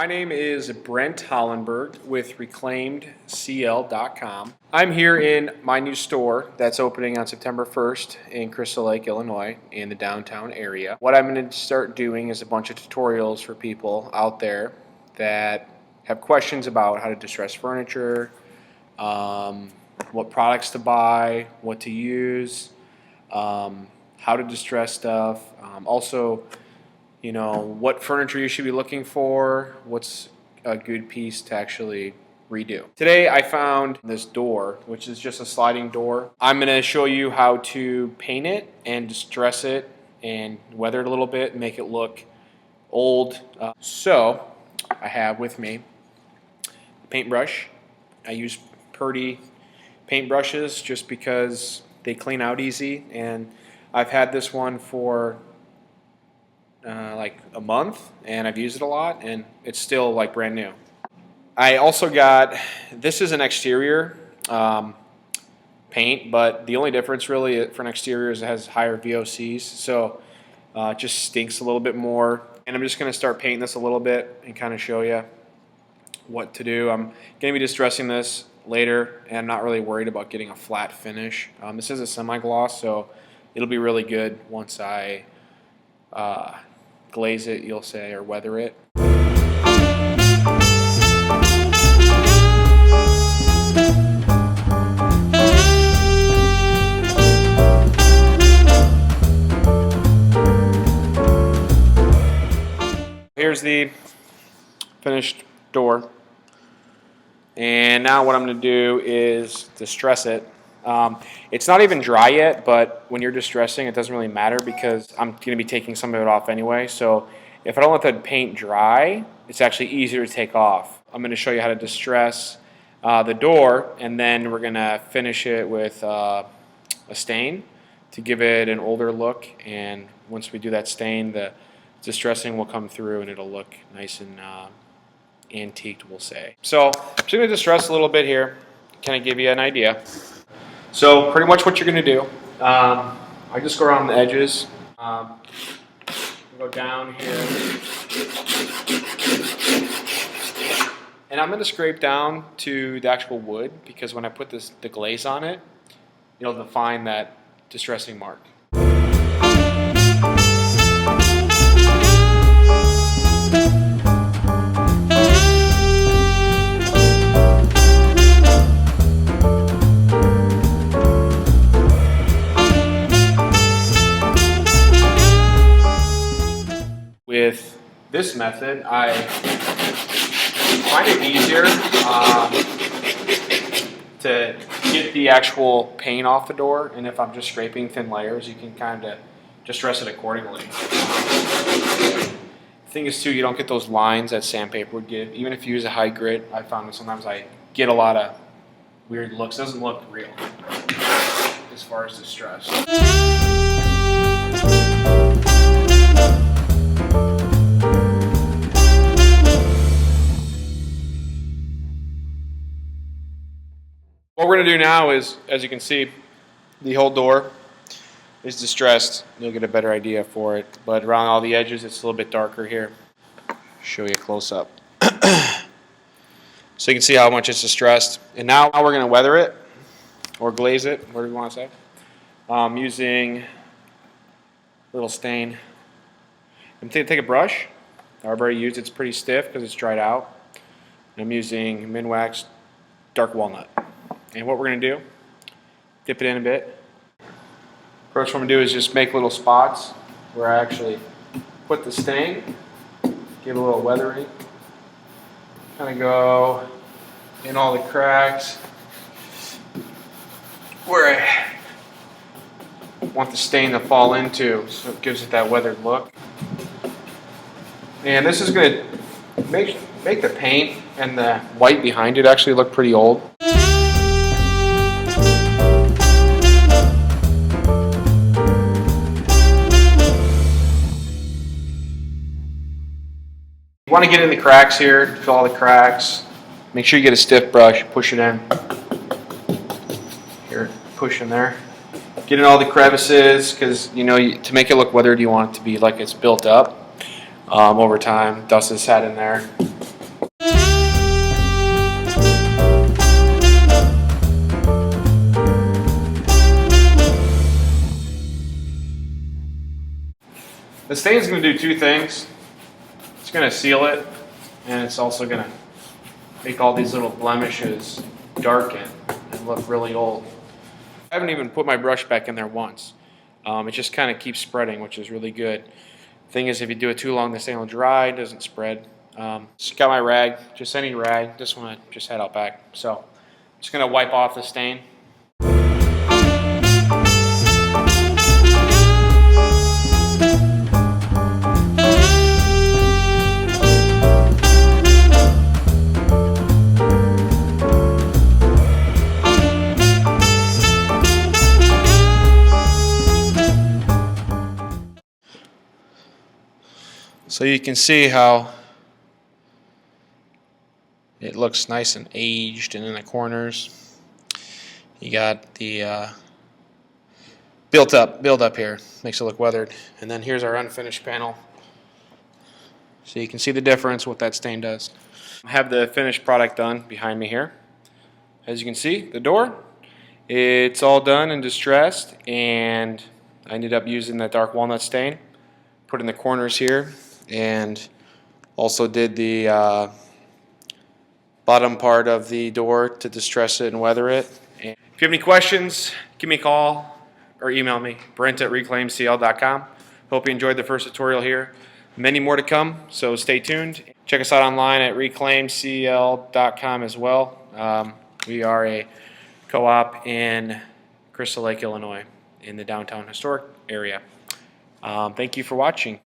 My name is Brent Hollenberg with ReclaimedCL.com. I'm here in my new store that's opening on September 1st in Crystal Lake, Illinois, in the downtown area. What I'm going to start doing is a bunch of tutorials for people out there that have questions about how to distress furniture, what products to buy, what to use, how to distress stuff. Also, you know, what furniture you should be looking for, what's a good piece to actually redo. Today I found this door, which is just a sliding door. I'm going to show you how to paint it and distress it and weather it a little bit and make it look old. So I have with me a paintbrush. I use Purdy paintbrushes just because they clean out easy, and I've had this one for like a month, and I've used it a lot, and it's still like brand new. I also got, this is an exterior paint, but the only difference really for an exterior is it has higher VOCs, so it just stinks a little bit more. And I'm just going to start painting this a little bit and kind of show you what to do. I'm going to be distressing this later, and I'm not really worried about getting a flat finish. This is a semi-gloss, so it'll be really good once I glaze it, you'll say, or weather it. Here's the finished door, and now what I'm going to do is distress it. It's not even dry yet, but when you're distressing, it doesn't really matter because I'm going to be taking some of it off anyway. So if I don't let the paint dry, it's actually easier to take off. I'm going to show you how to distress the door, and then we're going to finish it with a stain to give it an older look. And once we do that stain, the distressing will come through and it'll look nice and antiqued, we'll say. So I'm just going to distress a little bit here, kind of give you an idea. So pretty much what you're going to do, I just go around the edges, go down here, and I'm going to scrape down to the actual wood, because when I put the glaze on it, it'll define that distressing mark. With this method, I find it easier to get the actual paint off the door, and if I'm just scraping thin layers, you can kind of distress it accordingly. The thing is too, you don't get those lines that sandpaper would give. Even if you use a high grit, I found that sometimes I get a lot of weird looks. It doesn't look real as far as distress. What we're going to do now is, as you can see, the whole door is distressed. You'll get a better idea for it. But around all the edges, it's a little bit darker here. Show you a close-up. So you can see how much it's distressed. And now we're going to weather it, or glaze it, whatever you want to say. Using a little stain. I'm going to take a brush. I've already used it. It's pretty stiff because it's dried out. And I'm using Minwax Dark walnut. And what we're going to do, dip it in a bit. First what I'm going to do is just make little spots where I actually put the stain, give it a little weathering, kind of go in all the cracks where I want the stain to fall into, so it gives it that weathered look. And this is going to make the paint and the white behind it actually look pretty old. You want to get in the cracks here, fill all the cracks. Make sure you get a stiff brush, push it in. Here, push in there. Get in all the crevices, because you know, to make it look weathered, you want it to be like it's built up over time. Dust has sat in there. The stain's going to do two things. It's going to seal it, and it's also going to make all these little blemishes darken and look really old. I haven't even put my brush back in there once. It just kind of keeps spreading, which is really good. Thing is, if you do it too long, the stain will dry, it doesn't spread. Just got my rag, just any rag. This one I just had out back. So I'm just going to wipe off the stain. So you can see how it looks nice and aged, and in the corners you got the build up here, makes it look weathered. And then here's our unfinished panel, so you can see the difference what that stain does. I have the finished product done behind me here. As you can see, the door, it's all done and distressed, and I ended up using that dark walnut stain, put in the corners here, and also did the bottom part of the door to distress it and weather it. And if you have any questions, give me a call or email me, brent@reclaimcl.com. Hope you enjoyed the first tutorial here. Many more to come, so stay tuned. Check us out online at reclaimcl.com as well. We are a co-op in Crystal Lake, Illinois, in the downtown historic area. Thank you for watching.